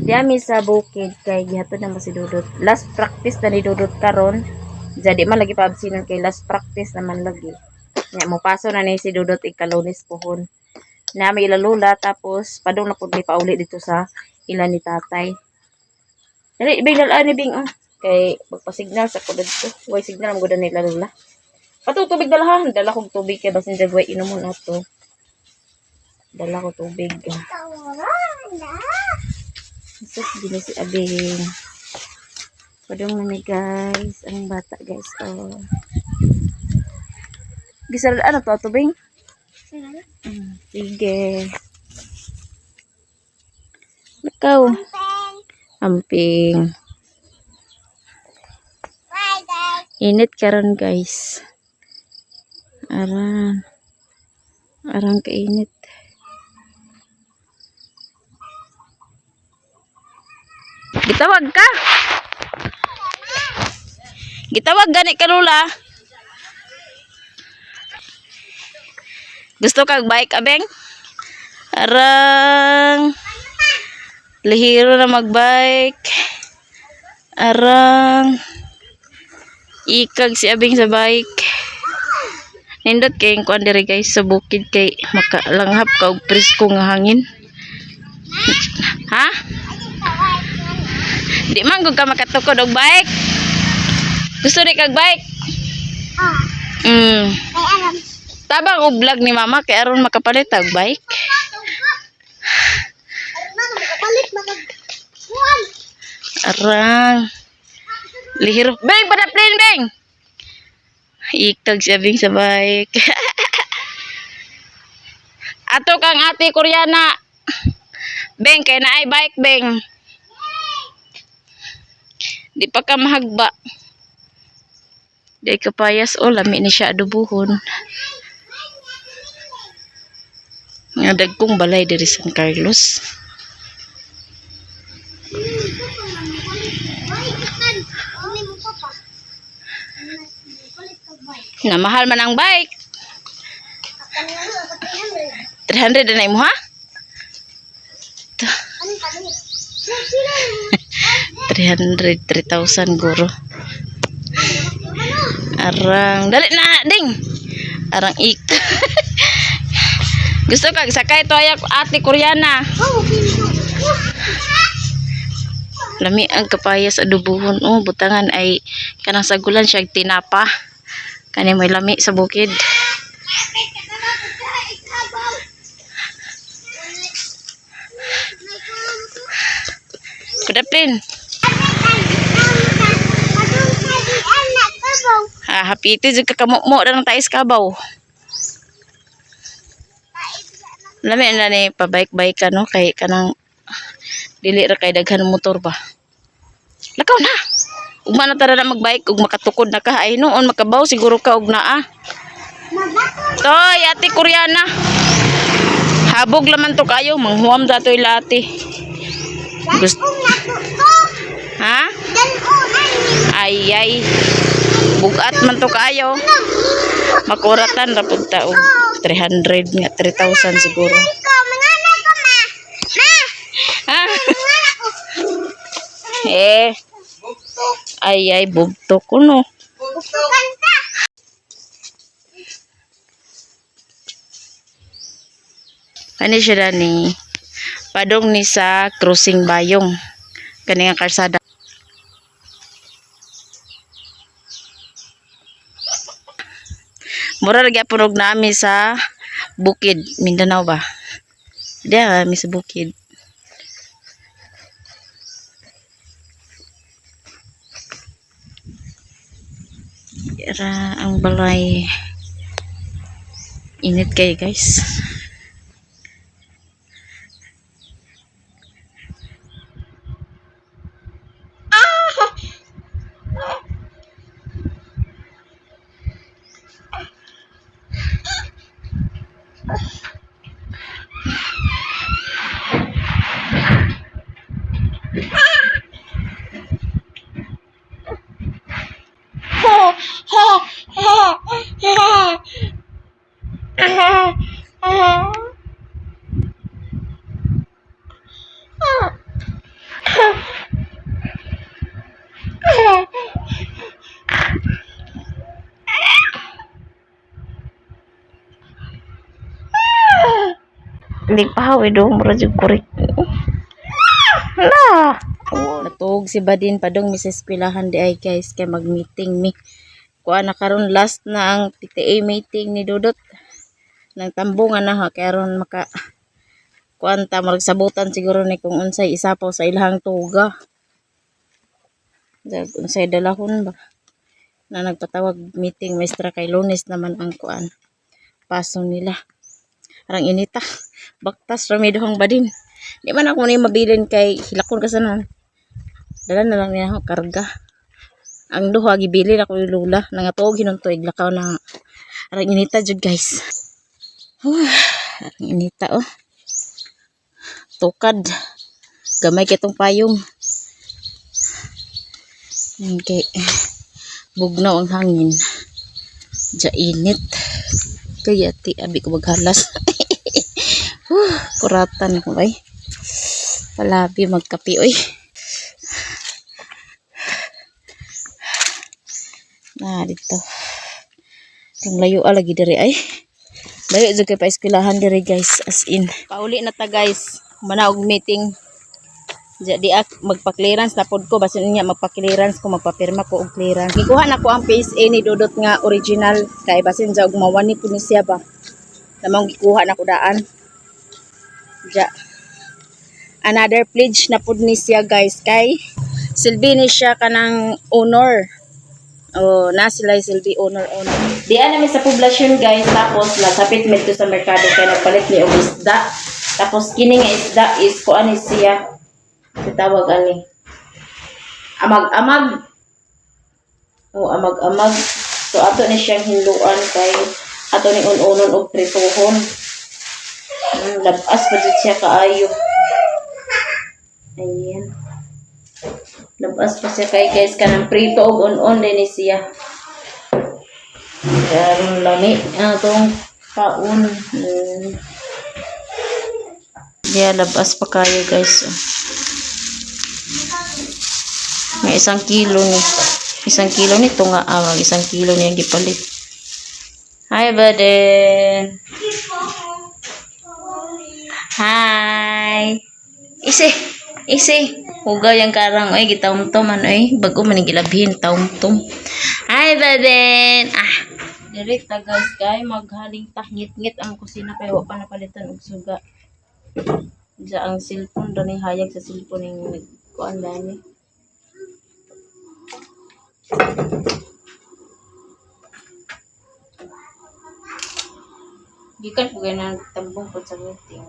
Dami sa bukid kay gihatod na mo si Dudot. Last practice na ni Dudot karon. Jadi man lagi paabsinon kay last practice naman lagi. Nya mo paso na ni si Dudot ikalunis pohon. Nami ila lula tapos padung na pud ni pauli dito sa ila ni tatay. Dali bing dalaan ni bing kay magpa-signal sa kudad ko. Way signal ang gudan nila lula. Patutubig dalahan, dala kog tubig kay basin dagway inomon ato. Dala ko tubig. Sus, gini si Abing. Padung na guys. Ang bata guys. Oh. Gisal ano to tubing? Sige. Ikaw. Amping. Init karon guys. Arang kainit. Gitawag ka. Gitawag gani ka lula. Gusto kag bike abeng? Arang lihiro na magbike. Arang ikag si abeng sa bike. Nindot kay kuan diri guys sa bukid kay makalanghap ka og presko nga hangin. Ha? Di man gud ka makatukod og bike. Gusto ni kag bike? Tabang og vlog ni mama kay aron makapalit og bike. Arang lihiro. Beng pada plane beng. Ikag siya bing sa bike. Ato kang ate Koreana. Beng kay naay bike beng. Di pa ka mahagba. Di ka payas o lami ni siya adubuhon. Nga dagkong balay diri San Carlos. Na mahal man ang bike. 300 na imo ha? 300 3,000 guro. Arang dali na ding. Arang ik. Gusto kag sakay to ayak ate Koreana. Lami ang kapayas adubuhon. Oh, butangan ay kanang sagulan siya tinapa. Kani may lami sa bukid. Kudaplin. Happy ito jud kakamukmo ra ng tais kabaw. Lami na ni pabike-bike ka no kay kanang dili ra kay daghan motor ba. Lakaw na. Ug man tara na magbike ug makatukod na ka ay noon makabaw siguro ka og naa. Toy ate Koreana. Habog laman to kayo manghuam datoy lati. Gusto ha? Ay bugat man to kayo. Makuratan ra pud ta og 300 nga 3,000 siguro. Ay bugto ko no. Kani siya ni padong ni sa crossing bayong kani nga kalsada. Mura lagi punog nami sa bukid Mindanao ba? Dia mi sa bukid. Era ang balay. Init kay guys. Hindi pa hawi do mura jud kurik. Hala. Natug si Badin padong mi sa eskwelahan di ay guys kay mag-meeting mi. Kuha na karon last na ang PTA meeting ni Dudot. Nang tambungan na ha kay aron maka kuan ta magsabutan siguro ni kung unsay isapaw sa ilahang tuga. Dag unsay dalahon ba na nagpatawag meeting maestra kay Lunes naman ang kuan. Paso nila. Arang inita. Baktas ramidong Badin. Di man ako ni mabilin kay hilakon ka sanan. Dala na lang niya ako karga. Ang duha gibilin ako ni Lula nangatuog hinunto iglakaw na arang inita jud guys. Arang inita oh. Tukad. Gamay kitong payong. Okay. Bugnaw ang hangin. Ja init. Kaya ti abi ko maghalas. Kuratan ko ay. Palabi magkapi oy. Nah dito. Ang layo lagi diri ay. Layo jud kay pa eskwelahan diri guys as in. Pauli na ta guys. Manaog meeting. Jadi magpa-clearance na pod ko basin niya magpa-clearance ko magpapirma ko og clearance. Gikuha na ko ang PSA ni Dudot nga original kay basin sa gumawani ko ni siya ba. Namang gikuha na ko daan. Ja. Another pledge na pod ni siya guys kay silbi ni siya kanang honor. Oh, na sila silbi honor. Diyan namin sa poblasyon guys tapos lasapit medyo sa merkado kay nagpalit ni og isda. Tapos kini nga isda is kuan ni siya tawag ani amag-amag. Oh, amag-amag. So ato ni siyang hinluan kay ato ni unon og prituhon. Labas pa jud siya kaayo. Ayan. Labas pa siya kay guys kanang prito og unon din ni siya. Karon lami atong kaon. Diya labas pa kayo guys. May 1 kilo ni. 1 kilo nito nga awag 1 kilo niya gipalit. Hi Badin. Hi. Isi. Hugaw yang karang oy gitawom-toman oy. Bago man gilabhin tawom-tom. Hi Badin. Diri ta guys kay maghaling ngit-ngit ang kusina kay wa pa napalitan og suga. Diya ang cellphone do ni hayag sa cellphone ning kuan dani. Gikan po ganang tambong po sa meeting.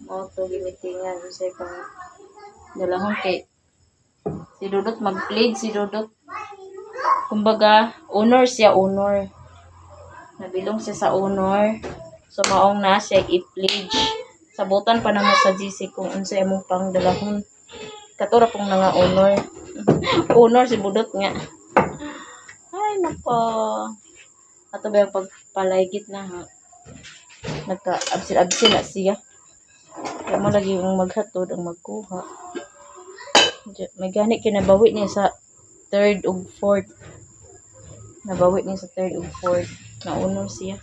Mo to meetingan sa pang dalahon kay si Dudot mag-plead si Dudot. Kumbaga, honor siya honor. Nabilong siya sa honor. So maong na siya i-pledge. Sabutan pa naman sa GC kung unsay among pang dalahon. Katura pong nga honor. Honor si Budot nga. Ay nako. Ato ba yung pagpalaygit na ha. Nagka-absil-absil na siya. Kaya mo lagi yung maghatod ang magkuha. May gani kinabawi niya sa 3rd ug 4th. Nabawi niya sa 3rd ug 4th. Na honor siya.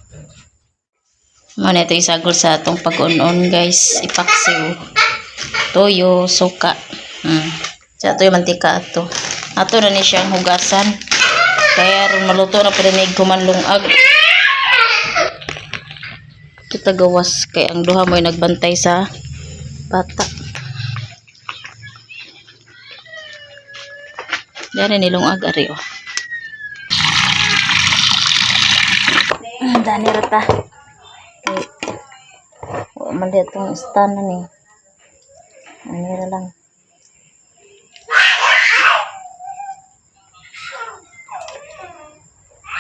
Muna ito isagol sa atong pag-on-on guys. Ipaksiw. Toyo, suka. Sa ito yung mantika ato. Ato na ni siyang hugasan. Kaya rin maluto na parinig kumanlungag. Kita gawas. Kaya ang duha mo ay nagbantay sa bata. Diyan nilungag ari o. Dani rata. Mali itong stand na ni. Ano lang.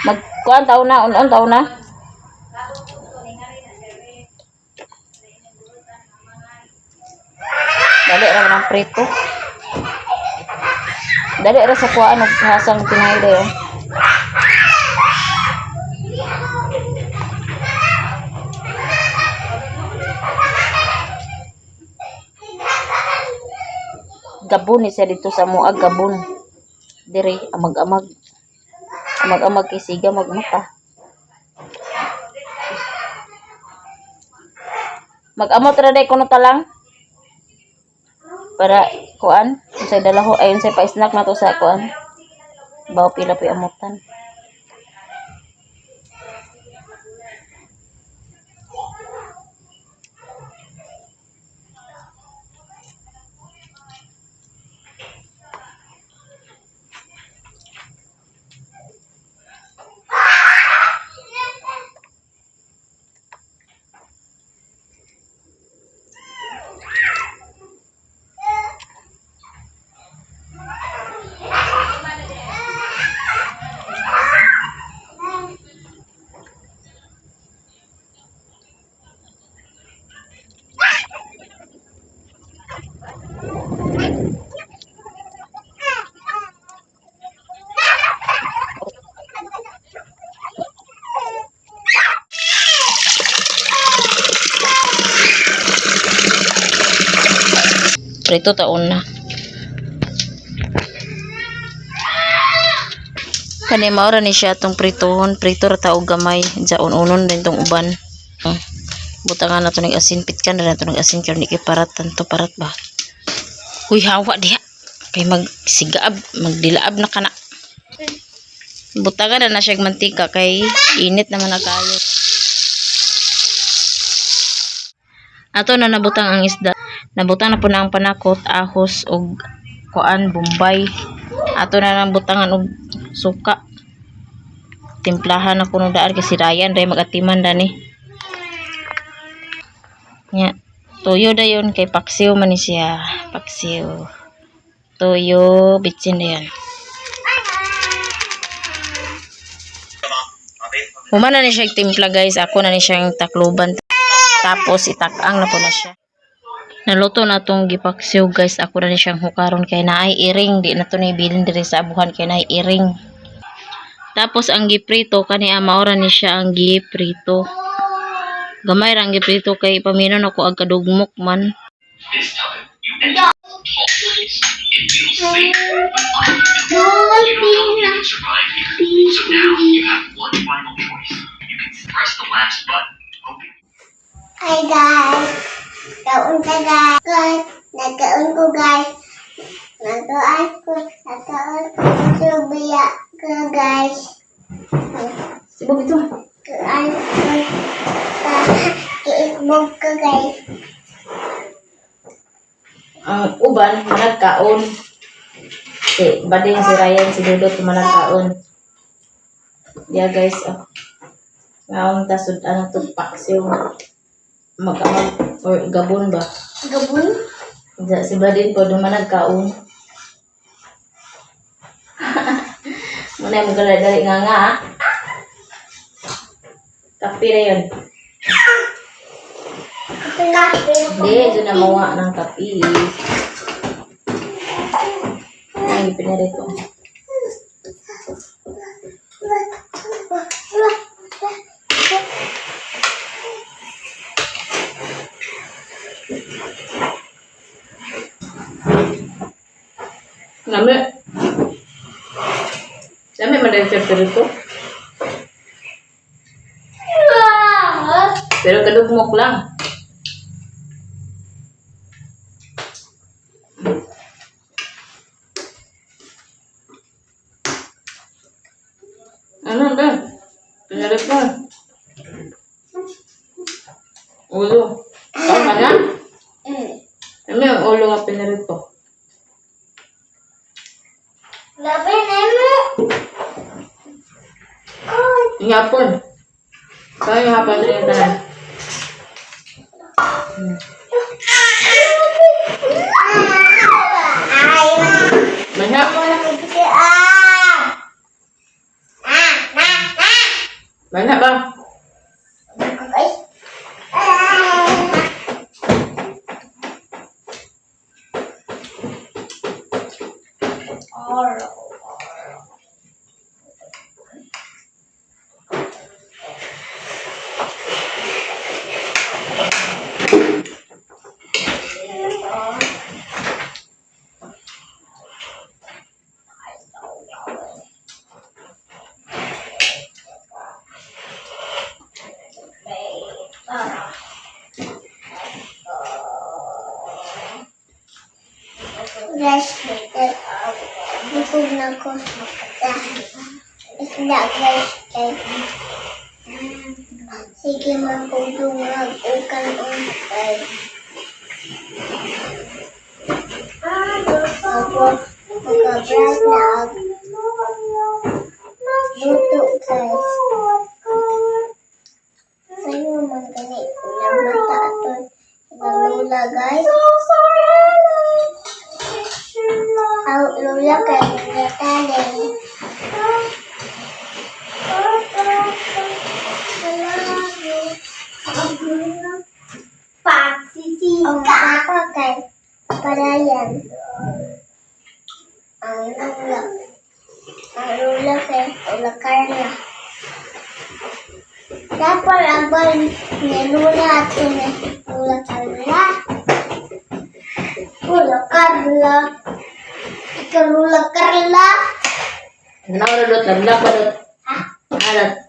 Magkuhan taon na, unon taon na. Dali naman ang prito. Dali ra sa kuhaan og hasang tinay dayo. Gabon ni siya dito sa Muag Gabon. Dire amag-amag. Amag-amag kay siga magmata. Mag-amot ra day kuno talang. Para kuan, unsay dalaho ay unsay pa-snack na to sa kuan. Bawo pila pi amutan. Prito taon na. Kani maura ni siya tong pritohon, prito ra taog gamay, jaon unon din tong uban. Butangan na to ng asin, pitkan na to ng asin kaya ni kay parat tanto parat ba. Huy hawa diha. Kay magsigaab, magdilaab na kana. Butangan na siya mantika kay init naman na kayo. Ato na nabutang ang isda. Nabutang na po na ang panakot, ahos og kuan, bombay. Ato na nang butangan og suka. Timplahan na kuno daan kasi Ryan dai magatiman dani. Nya, tuyo dayon kay paksiw man ni siya, paksiw. Tuyo bitsin dayon. Humana ni siya timpla guys, ako na ni siyang takluban. Tapos itak-ang na po na siya. Naluto na tong gipaksiw guys, ako na ni siyang hukaron kay naay iring, di na to ni bilin diri sa abuhan kay naay iring. Tapos ang giprito kani maora ni siya ang giprito. Gamay ra ang giprito kay paminon ako ag kadugmok man. This time, you enter it feels safe, but you don't know if you can survive here. So now you have one final choice. You can press the last button, hoping. Hi guys! Kaon ka guys! Nagkaon ko guys! Nagkaon ko subiya ko guys! Sibog ito. Kaon ko kiikbog ko guys! Ang uban managkaon. Si bading si Ryan si Dudot managkaon. Yeah guys, ngaon ta sud ano to paksiw mag-amag or gabon ba? Gabon? Si bading po managkaon. Muna mo galay-gali nga. Kape na yun. Hindi, dyan na mawa ng kape. Ay, pinarito. Lami. Lami madali siya perito. Pero kadugmok lang. Ano ba? Pinalit mo. Ulo. Tama na? Ano yung ulo nga pinalit ko? Labi na mo! Yung hapon. Kaya yung hapon rin yung tanan. Mahap. Mahap ba? Guys, busog na ko. Isda guys, sige magpudungag o kanuntay. Tapos, magka-vlog. Luto guys. Sa'yo man ganit. Ulang mata ito. Nalula guys. Lula kayo natalin. Ang papa kay parayan. Ang lula kay Ula Carla. Dapat ang bal ni Lula at ni Ula Carla. Ula Carla. Ikaw Ula Carla. Ano na dot? Naglag pa dot? Ha? Alat.